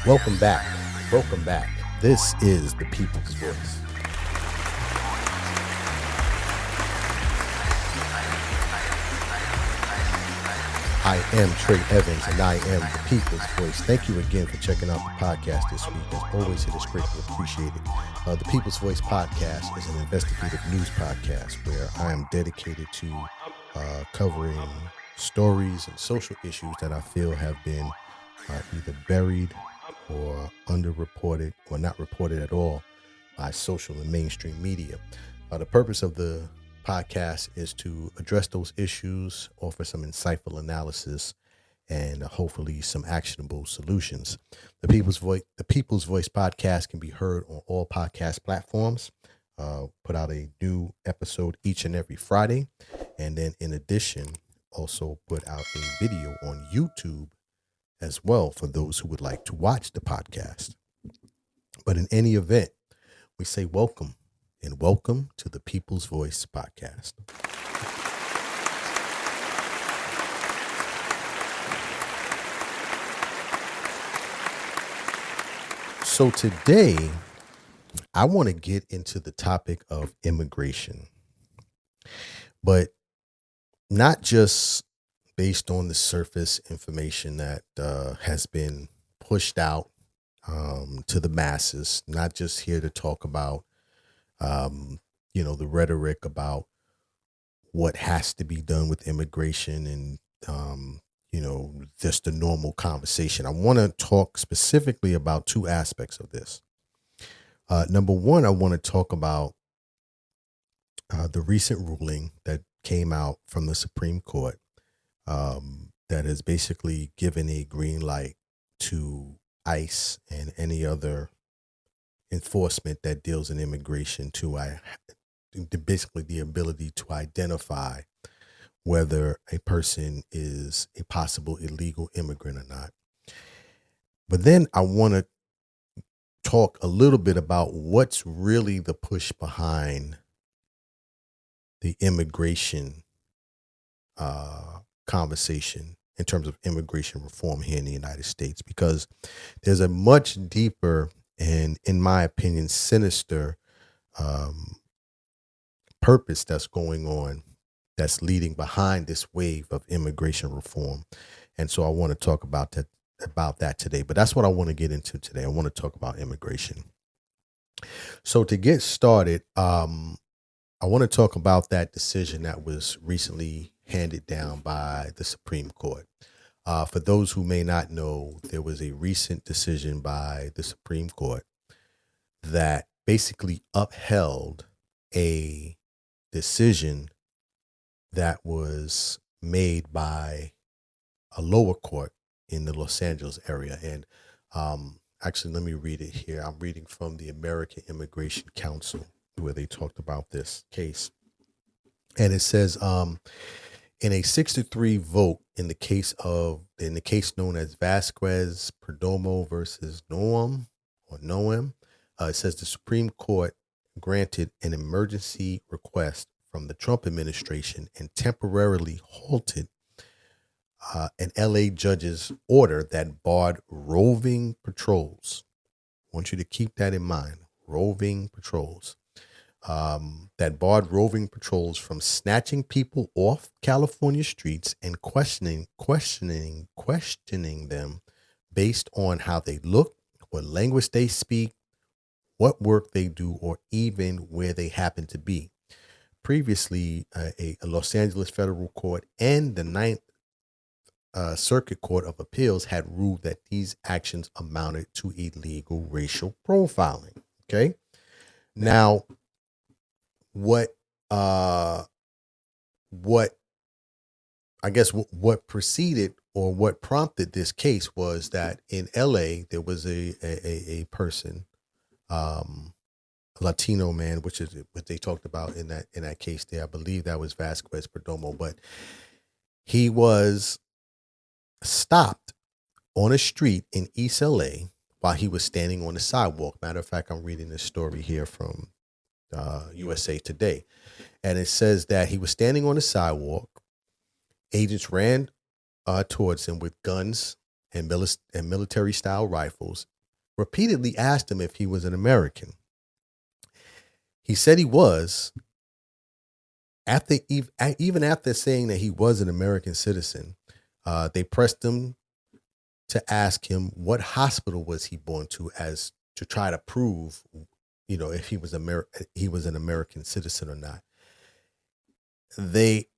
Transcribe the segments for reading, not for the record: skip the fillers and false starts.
Welcome back. Welcome back. This is the People's Voice. I am Trey Evans, and I am the People's Voice. Thank you again for checking out the podcast this week. As always, it is greatly appreciated. The People's Voice podcast is an investigative news podcast where I am dedicated to covering stories and social issues that I feel have been either buried or underreported or not reported at all by social and mainstream media. The purpose of the podcast is to address those issues, offer some insightful analysis, and hopefully some actionable solutions. The People's Voice podcast can be heard on all podcast platforms. Put out a new episode each and every Friday, and then in addition, also put out a video on YouTube as well for those who would like to watch the podcast. But in any event, we say welcome and welcome to the People's Voice podcast. So today, I want to get into the topic of immigration, but not just based on the surface information that has been pushed out to the masses, not just here to talk about, the rhetoric about what has to be done with immigration and, just the normal conversation. I want to talk specifically about two aspects of this. Number one, I want to talk about the recent ruling that came out from the Supreme Court that has basically given a green light to ICE and any other enforcement that deals in immigration to basically the ability to identify whether a person is a possible illegal immigrant or not. But then I want to talk a little bit about what's really the push behind the immigration conversation in terms of immigration reform here in the United States, because there's a much deeper and, in my opinion, sinister purpose that's going on that's leading behind this wave of immigration reform. And so I want to talk about that today. But that's what I want to get into today. I want to talk about immigration. So to get started, I want to talk about that decision that was recently handed down by the Supreme Court. For those who may not know, there was a recent decision by the Supreme Court that basically upheld a decision that was made by a lower court in the Los Angeles area. And actually, let me read it here. I'm reading from the American Immigration Council, where they talked about this case. And it says, in a 6-3 vote in the case known as Vasquez Perdomo versus Noam, it says the Supreme Court granted an emergency request from the Trump administration and temporarily halted an LA judge's order that barred roving patrols. I want you to keep that in mind. Roving patrols. That barred roving patrols from snatching people off California streets and questioning them based on how they look, what language they speak, what work they do, or even where they happen to be. Previously, a Los Angeles federal court and the Ninth Circuit Court of Appeals had ruled that these actions amounted to illegal racial profiling. Okay. Now, what preceded or what prompted this case was that in LA there was a person, Latino man, which is what they talked about in that case there. I believe that was Vasquez Perdomo, but he was stopped on a street in East LA while he was standing on the sidewalk. Matter of fact, I'm reading this story here from USA Today. And it says that he was standing on the sidewalk. Agents ran towards him with guns and military style rifles repeatedly asked him if he was an American. He said he was. Even after saying that he was an American citizen, they pressed him to ask him what hospital was he born to, as to try to prove, if he was an American citizen or not. They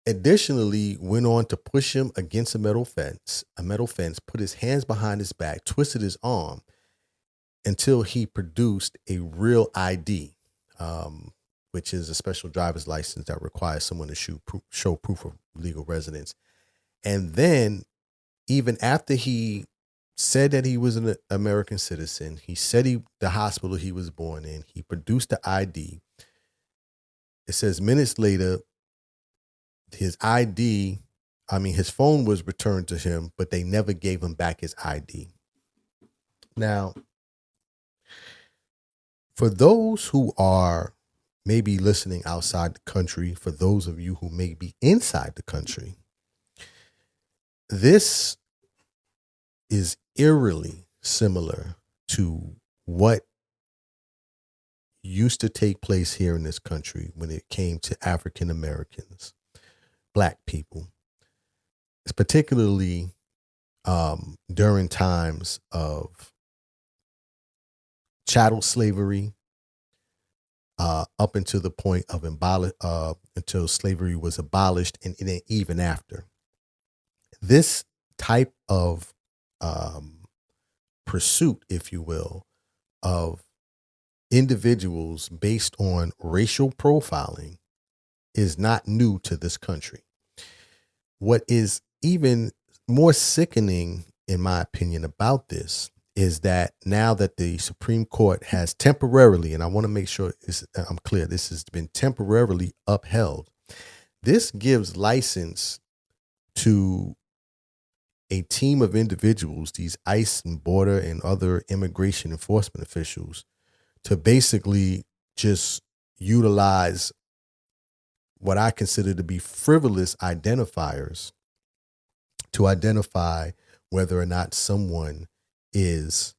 additionally went on to push him against a metal fence, put his hands behind his back, twisted his arm until he produced a real ID, which is a special driver's license that requires someone to show proof of legal residence. And then, even after he said that he was an American citizen, he said the hospital he was born in, he produced the ID. It says minutes later, his phone was returned to him, but they never gave him back his ID. Now, for those who are maybe listening outside the country, for those of you who may be inside the country, this is eerily similar to what used to take place here in this country when it came to African Americans, Black people. It's particularly during times of chattel slavery, up until the point of until slavery was abolished, and even after. This type of pursuit, if you will, of individuals based on racial profiling is not new to this country. What is even more sickening, in my opinion, about this is that now that the Supreme Court has temporarily, and I want to make sure I'm clear, this has been temporarily upheld, this gives license to a team of individuals, these ICE and border and other immigration enforcement officials, to basically just utilize what I consider to be frivolous identifiers to identify whether or not someone is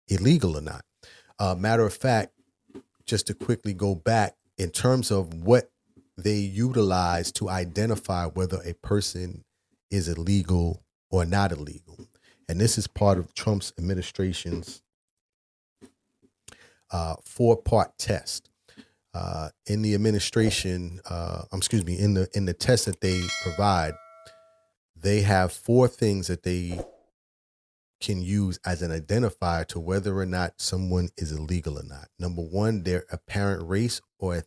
illegal or not. Matter of fact, just to quickly go back in terms of what they utilize to identify whether a person is illegal or not illegal. And this is part of Trump's administration's 4-part test. In the administration, in the test that they provide, they have 4 things that they can use as an identifier to whether or not someone is illegal or not. Number 1, their apparent race or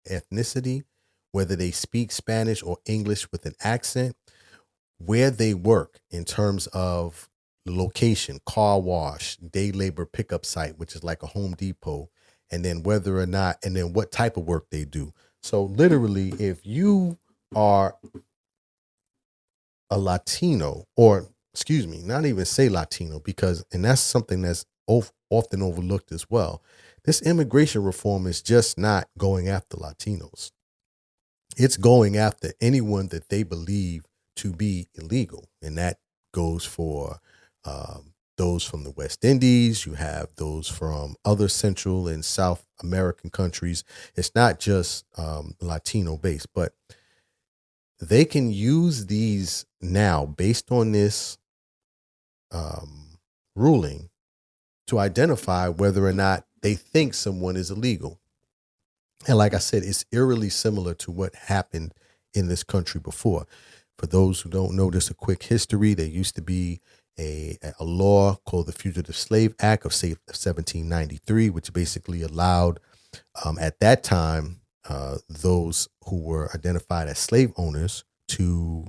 ethnicity, whether they speak Spanish or English with an accent, where they work in terms of location, car wash, day labor pickup site, which is like a Home Depot, and then whether or not, and then what type of work they do. So literally, if you are a Latino, or not even say Latino, and that's something that's often overlooked as well. This immigration reform is just not going after Latinos. It's going after anyone that they believe to be illegal. And that goes for those from the West Indies. You have those from other Central and South American countries. It's not just Latino based, but they can use these now based on this ruling to identify whether or not they think someone is illegal. And like I said, it's eerily similar to what happened in this country before. For those who don't know, just a quick history. There used to be a law called the Fugitive Slave Act of 1793, which basically allowed, at that time, those who were identified as slave owners to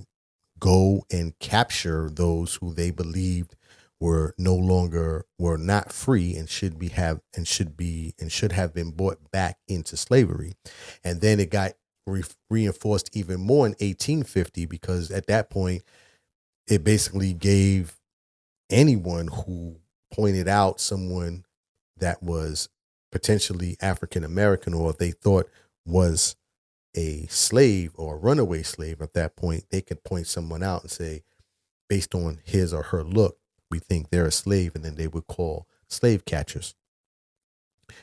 go and capture those who they believed were not free and should have been brought back into slavery. And then it got reinforced even more in 1850, because at that point it basically gave anyone who pointed out someone that was potentially African American, or they thought was a slave or a runaway slave, at that point they could point someone out and say, based on his or her look, we think they're a slave, and then they would call slave catchers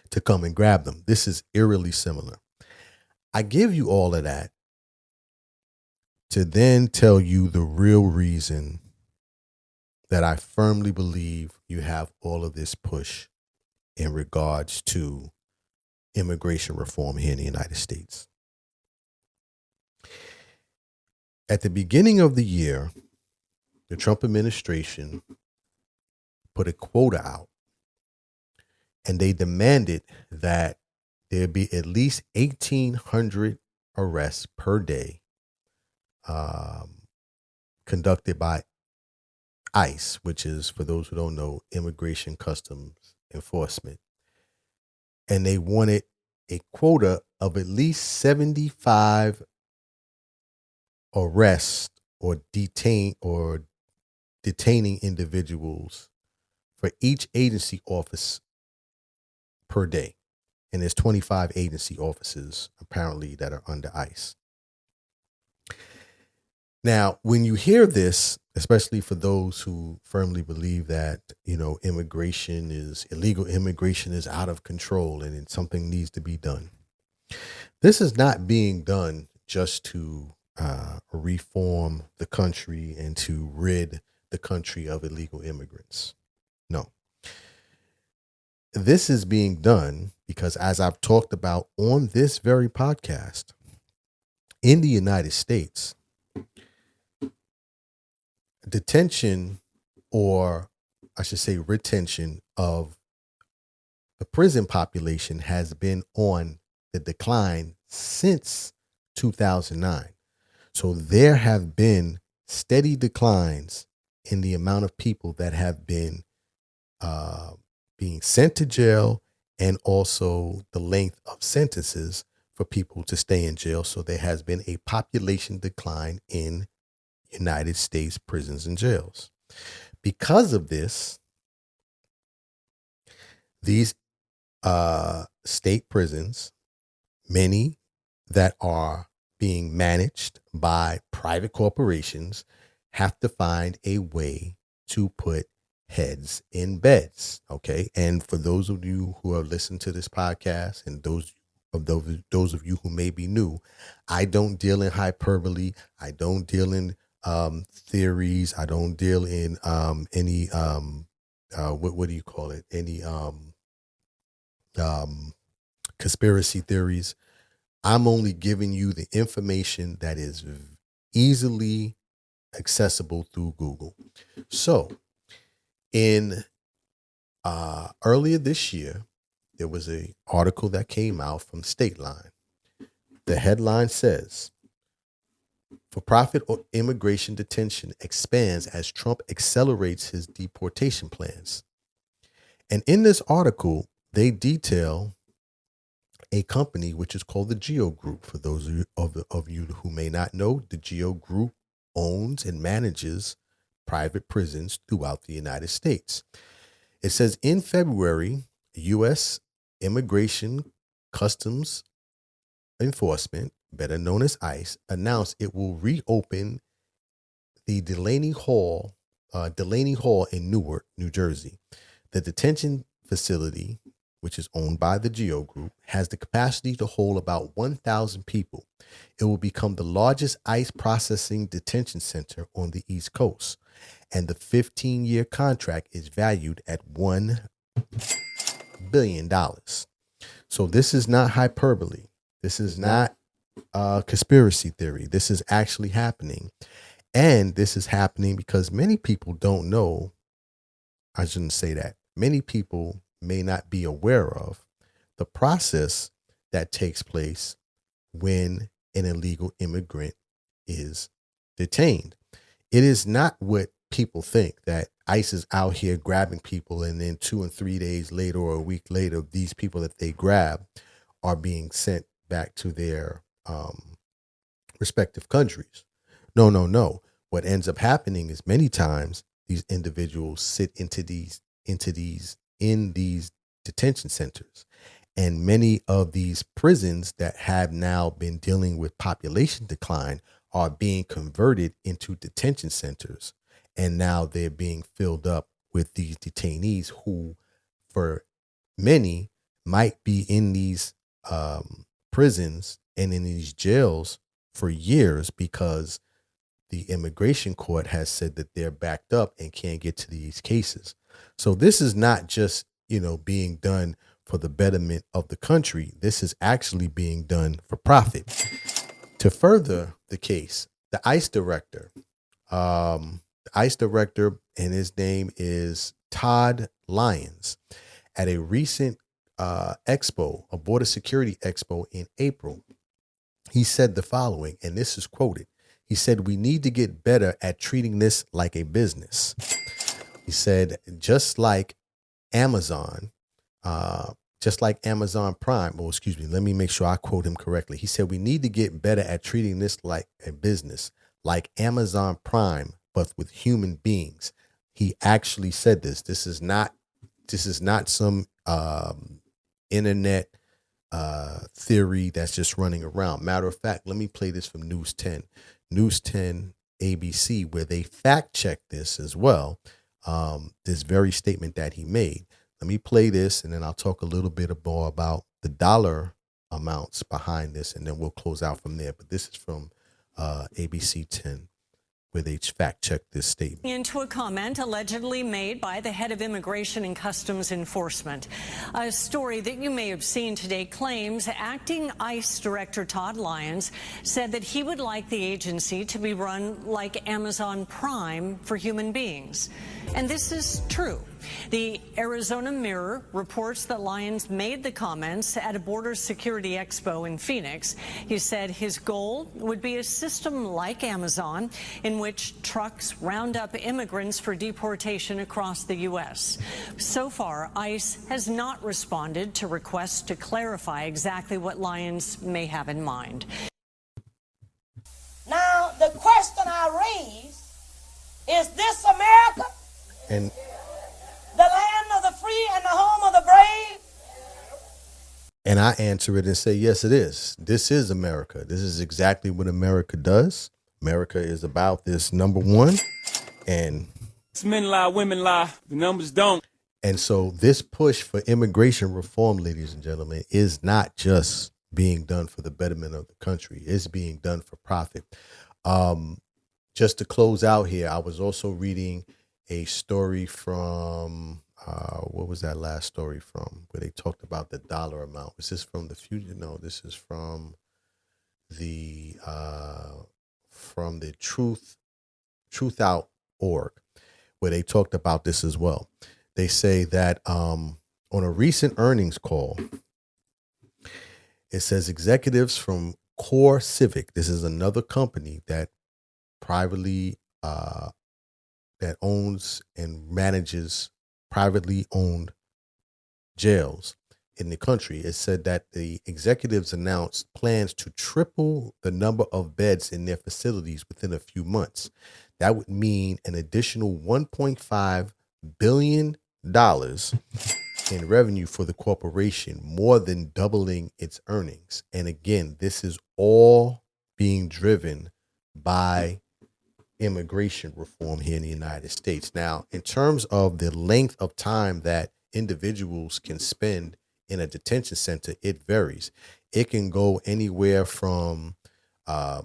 to come and grab them. This is eerily similar. I give you all of that to then tell you the real reason that I firmly believe you have all of this push in regards to immigration reform here in the United States. At the beginning of the year, the Trump administration put a quota out, and they demanded that there be at least 1,800 arrests per day conducted by ICE, which is, for those who don't know, Immigration Customs Enforcement. And they wanted a quota of at least 75 arrests or detaining individuals for each agency office per day. And there's 25 agency offices apparently that are under ICE. Now, when you hear this, especially for those who firmly believe that, illegal immigration is out of control and something needs to be done. This is not being done just to reform the country and to rid the country of illegal immigrants. No. This is being done because, as I've talked about on this very podcast, in the United States, detention, or I should say retention, of the prison population has been on the decline since 2009. So there have been steady declines in the amount of people that have been being sent to jail, and also the length of sentences for people to stay in jail. So there has been a population decline in United States prisons and jails. Because of this, these state prisons, many that are being managed by private corporations, have to find a way to put heads in beds. Okay. And for those of you who have listened to this podcast, and those of you who may be new, I don't deal in hyperbole. I don't deal in theories. I don't deal in any what do you call it? Any conspiracy theories. I'm only giving you the information that is easily accessible through Google. So in earlier this year, there was an article that came out from Stateline. The headline says, "For-profit immigration detention expands as Trump accelerates his deportation plans." And in this article, they detail a company which is called the Geo Group. For those of you who may not know, the Geo Group owns and manages private prisons throughout the United States. It says, in February, U.S. Immigration Customs Enforcement, better known as ICE, announced it will reopen the Delaney Hall in Newark, New Jersey. The detention facility, which is owned by the Geo Group, has the capacity to hold about 1,000 people. It will become the largest ICE processing detention center on the East Coast, and the 15-year contract is valued at $1 billion. So this is not hyperbole. This is not conspiracy theory. This is actually happening. And this is happening because many people don't know. I shouldn't say that. Many people may not be aware of the process that takes place when an illegal immigrant is detained. It is not what people think, that ICE is out here grabbing people and then 2 and 3 days later or a week later, these people that they grab are being sent back to their respective countries. No. What ends up happening is many times these individuals sit in these detention centers, and many of these prisons that have now been dealing with population decline are being converted into detention centers, and now they're being filled up with these detainees who for many might be in these prisons and in these jails for years because the immigration court has said that they're backed up and can't get to these cases. So this is not just, being done for the betterment of the country. This is actually being done for profit. To further the case, the ICE director, and his name is Todd Lyons, at a recent expo, a border security expo in April, he said the following, and this is quoted. He said, "We need to get better at treating this like a business." He said, just like Amazon Prime, let me make sure I quote him correctly. He said, "We need to get better at treating this like a business, like Amazon Prime, but with human beings." He actually said this. This is not some internet theory that's just running around. Matter of fact, let me play this from News 10 ABC, where they fact checked this as well. This very statement that he made. Let me play this, and then I'll talk a little bit more about the dollar amounts behind this, and then we'll close out from there. But this is from ABC 10, where they fact checked this statement. Into a comment allegedly made by the head of Immigration and Customs Enforcement. A story that you may have seen today claims acting ICE Director Todd Lyons said that he would like the agency to be run like Amazon Prime for human beings. And this is true. The Arizona Mirror reports that Lyons made the comments at a border security expo in Phoenix. He said his goal would be a system like Amazon in which trucks round up immigrants for deportation across the U.S. So far, ICE has not responded to requests to clarify exactly what Lyons may have in mind. Now, the question I raise is this America? And the land of the free and the home of the brave? And I answer it and say, yes, it is. This is America. This is exactly what America does. America is about this, number one. And men lie, women lie, the numbers don't. And so this push for immigration reform, ladies and gentlemen, is not just being done for the betterment of the country. It's being done for profit. Just to close out here, I was also reading a story from, what was that last story from, where they talked about the dollar amount. Was this from the future? No, this is from the Truth.org, where they talked about this as well. They say that on a recent earnings call, it says executives from Core Civic, this is another company that privately that owns and manages privately owned jails in the country. It said that the executives announced plans to triple the number of beds in their facilities within a few months. That would mean an additional $1.5 billion in revenue for the corporation, more than doubling its earnings. And again, this is all being driven by immigration reform here in the United States. Now, in terms of the length of time that individuals can spend in a detention center, it varies. It can go anywhere from, a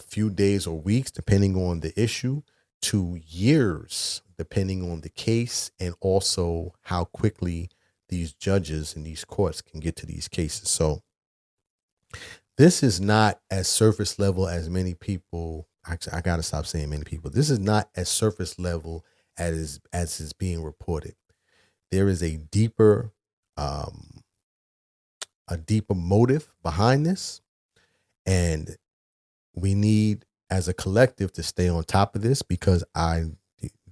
few days or weeks, depending on the issue, to years, depending on the case, and also how quickly these judges and these courts can get to these cases. So this is not as surface level as many people. Actually, I got to stop saying many people. This is not as surface level as is being reported. There is a deeper motive behind this. And we need, as a collective, to stay on top of this, because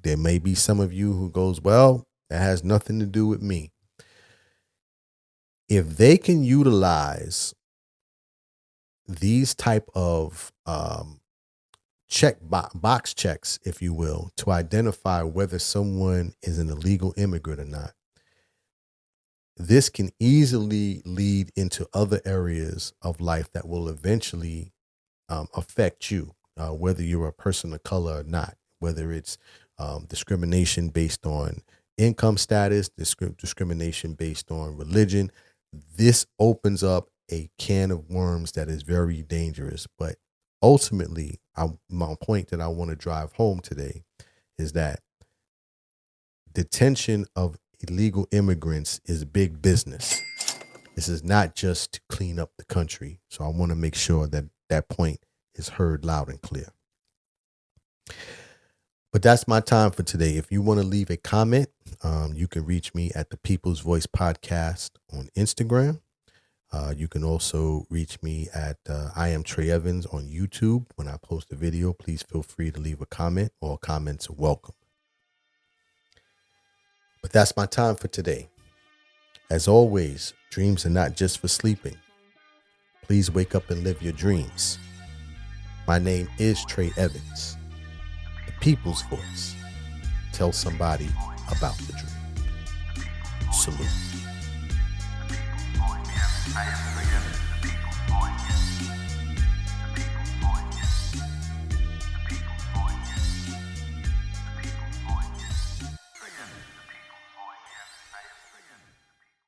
there may be some of you who goes, well, that has nothing to do with me. If they can utilize these type of box checks, if you will, to identify whether someone is an illegal immigrant or not, this can easily lead into other areas of life that will eventually affect you, whether you're a person of color or not, whether it's discrimination based on income status, discrimination based on religion. This opens up a can of worms that is very dangerous. But ultimately, my point that I want to drive home today is that detention of illegal immigrants is big business. This is not just to clean up the country. So I want to make sure that that point is heard loud and clear. But that's my time for today. If you want to leave a comment, you can reach me at the People's Voice Podcast on Instagram. You can also reach me at I am Trey Evans on YouTube. When I post a video, please feel free to leave a comment. All comments are welcome. But that's my time for today. As always, dreams are not just for sleeping. Please wake up and live your dreams. My name is Trey Evans, the People's Voice. Tell somebody about the dream. Salute.